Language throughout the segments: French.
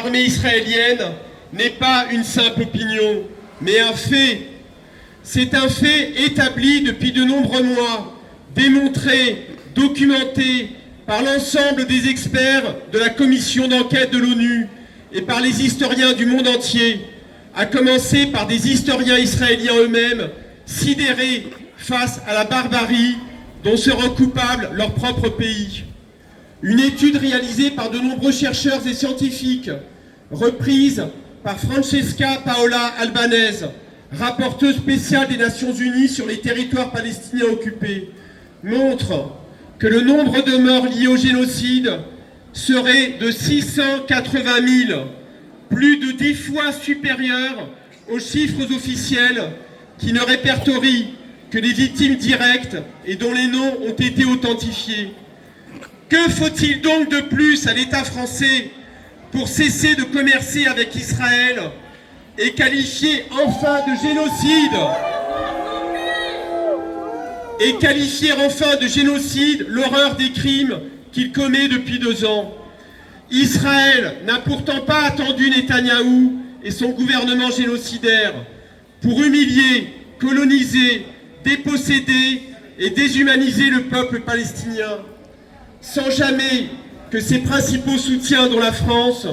l'armée israélienne n'est pas une simple opinion, mais un fait. C'est un fait établi depuis de nombreux mois, démontré, documenté par l'ensemble des experts de la commission d'enquête de l'ONU et par les historiens du monde entier, à commencer par des historiens israéliens eux-mêmes, sidérés face à la barbarie dont seront coupables leur propre pays. Une étude réalisée par de nombreux chercheurs et scientifiques, reprise par Francesca Paola Albanese, rapporteuse spéciale des Nations Unies sur les territoires palestiniens occupés, montre que le nombre de morts liés au génocide serait de 680 000, plus de 10 fois supérieur aux chiffres officiels qui ne répertorient que les victimes directes et dont les noms ont été authentifiés. Que faut-il donc de plus à l'État français pour cesser de commercer avec Israël et qualifier enfin de génocide l'horreur des crimes qu'il commet depuis 2 ans? Israël n'a pourtant pas attendu Netanyahou et son gouvernement génocidaire pour humilier, coloniser, déposséder et déshumaniser le peuple palestinien, sans jamais que ses principaux soutiens, dont la France,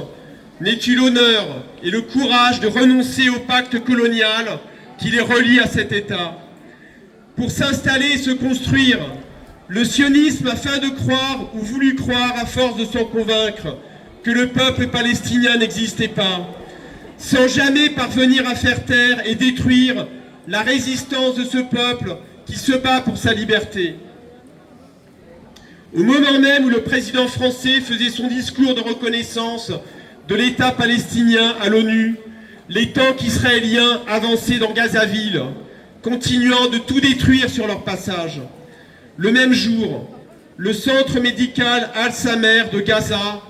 n'aient eu l'honneur et le courage de renoncer au pacte colonial qui les relie à cet État. Pour s'installer et se construire, le sionisme a fait de croire ou voulu croire à force de s'en convaincre que le peuple palestinien n'existait pas, sans jamais parvenir à faire taire et détruire la résistance de ce peuple qui se bat pour sa liberté. Au moment même où le président français faisait son discours de reconnaissance de l'État palestinien à l'ONU, les tanks israéliens avançaient dans Gazaville, continuant de tout détruire sur leur passage. Le même jour, le centre médical Al-Samer de Gaza,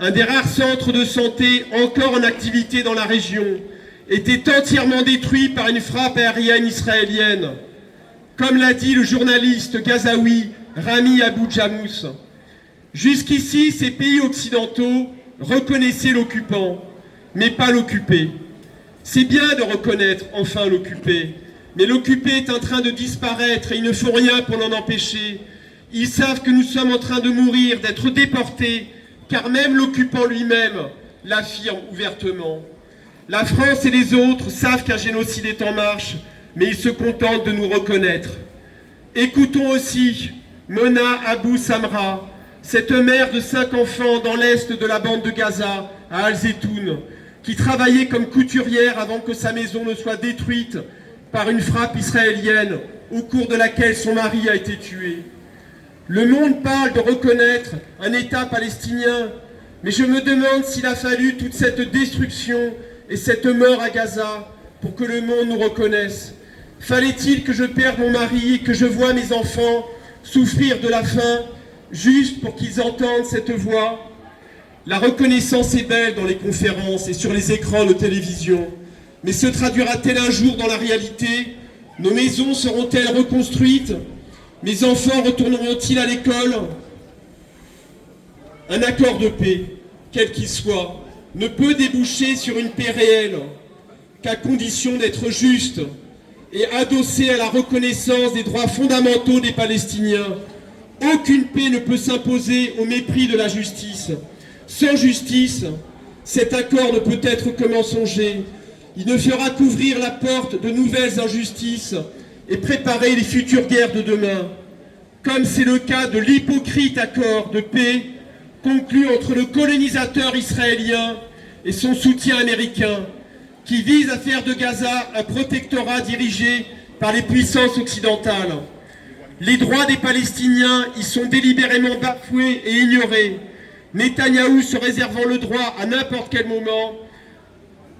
un des rares centres de santé encore en activité dans la région, était entièrement détruit par une frappe aérienne israélienne. Comme l'a dit le journaliste gazaoui Rami Abou Jamous, jusqu'ici, ces pays occidentaux reconnaissaient l'occupant, mais pas l'occupé. C'est bien de reconnaître enfin l'occupé, mais l'occupé est en train de disparaître et ils ne font rien pour l'en empêcher. Ils savent que nous sommes en train de mourir, d'être déportés, car même l'occupant lui-même l'affirme ouvertement. La France et les autres savent qu'un génocide est en marche, mais ils se contentent de nous reconnaître. Écoutons aussi Mona Abou Samra, cette mère de 5 enfants dans l'est de la bande de Gaza, à Al-Zetoun, qui travaillait comme couturière avant que sa maison ne soit détruite par une frappe israélienne au cours de laquelle son mari a été tué. Le monde parle de reconnaître un État palestinien, mais je me demande s'il a fallu toute cette destruction et cette mort à Gaza pour que le monde nous reconnaisse. Fallait-il que je perde mon mari et que je voie mes enfants souffrir de la faim juste pour qu'ils entendent cette voix? La reconnaissance est belle dans les conférences et sur les écrans de télévision, mais se traduira-t-elle un jour dans la réalité? Nos maisons seront-elles reconstruites? Mes enfants retourneront-ils à l'école? Un accord de paix, quel qu'il soit, ne peut déboucher sur une paix réelle qu'à condition d'être juste et adossé à la reconnaissance des droits fondamentaux des Palestiniens. Aucune paix ne peut s'imposer au mépris de la justice. Sans justice, cet accord ne peut être que mensonger. Il ne fera qu'ouvrir la porte de nouvelles injustices et préparer les futures guerres de demain, comme c'est le cas de l'hypocrite accord de paix conclu entre le colonisateur israélien et son soutien américain, qui vise à faire de Gaza un protectorat dirigé par les puissances occidentales. Les droits des Palestiniens y sont délibérément bafoués et ignorés, Netanyahou se réservant le droit à n'importe quel moment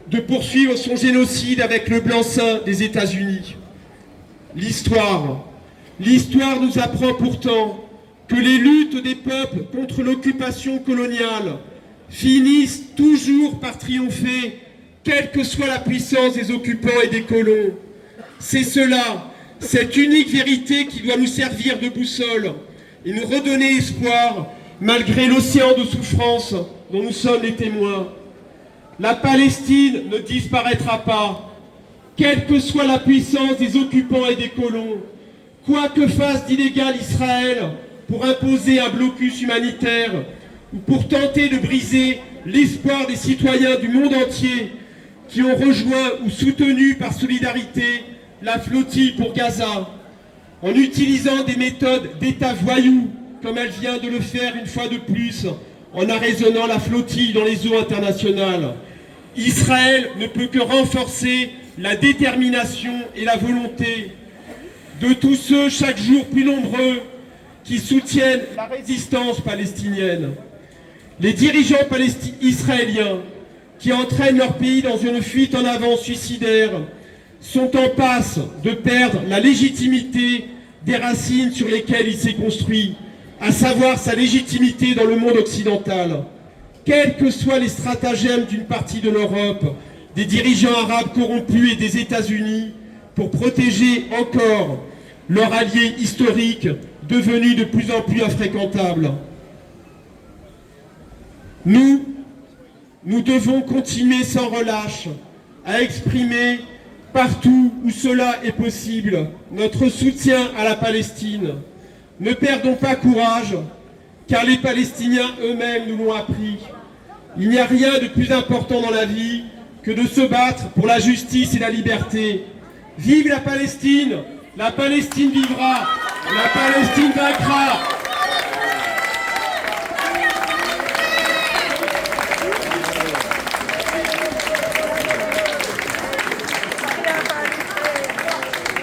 de poursuivre son génocide avec le blanc-seing des États-Unis. L'histoire nous apprend pourtant que les luttes des peuples contre l'occupation coloniale finissent toujours par triompher, quelle que soit la puissance des occupants et des colons. C'est cela, cette unique vérité qui doit nous servir de boussole et nous redonner espoir malgré l'océan de souffrance dont nous sommes les témoins. La Palestine ne disparaîtra pas, quelle que soit la puissance des occupants et des colons, quoi que fasse d'illégal Israël pour imposer un blocus humanitaire ou pour tenter de briser l'espoir des citoyens du monde entier qui ont rejoint ou soutenu par solidarité la flottille pour Gaza, en utilisant des méthodes d'État voyou, comme elle vient de le faire une fois de plus, en arraisonnant la flottille dans les eaux internationales. Israël ne peut que renforcer la détermination et la volonté de tous ceux, chaque jour plus nombreux, qui soutiennent la résistance palestinienne. Les dirigeants israéliens qui entraînent leur pays dans une fuite en avant suicidaire sont en passe de perdre la légitimité des racines sur lesquelles il s'est construit, à savoir sa légitimité dans le monde occidental. Quels que soient les stratagèmes d'une partie de l'Europe, des dirigeants arabes corrompus et des États-Unis pour protéger encore leur allié historique devenu de plus en plus infréquentable. Nous devons continuer sans relâche à exprimer partout où cela est possible notre soutien à la Palestine. Ne perdons pas courage, car les Palestiniens eux-mêmes nous l'ont appris. Il n'y a rien de plus important dans la vie que de se battre pour la justice et la liberté. Vive la Palestine vivra, la Palestine vaincra.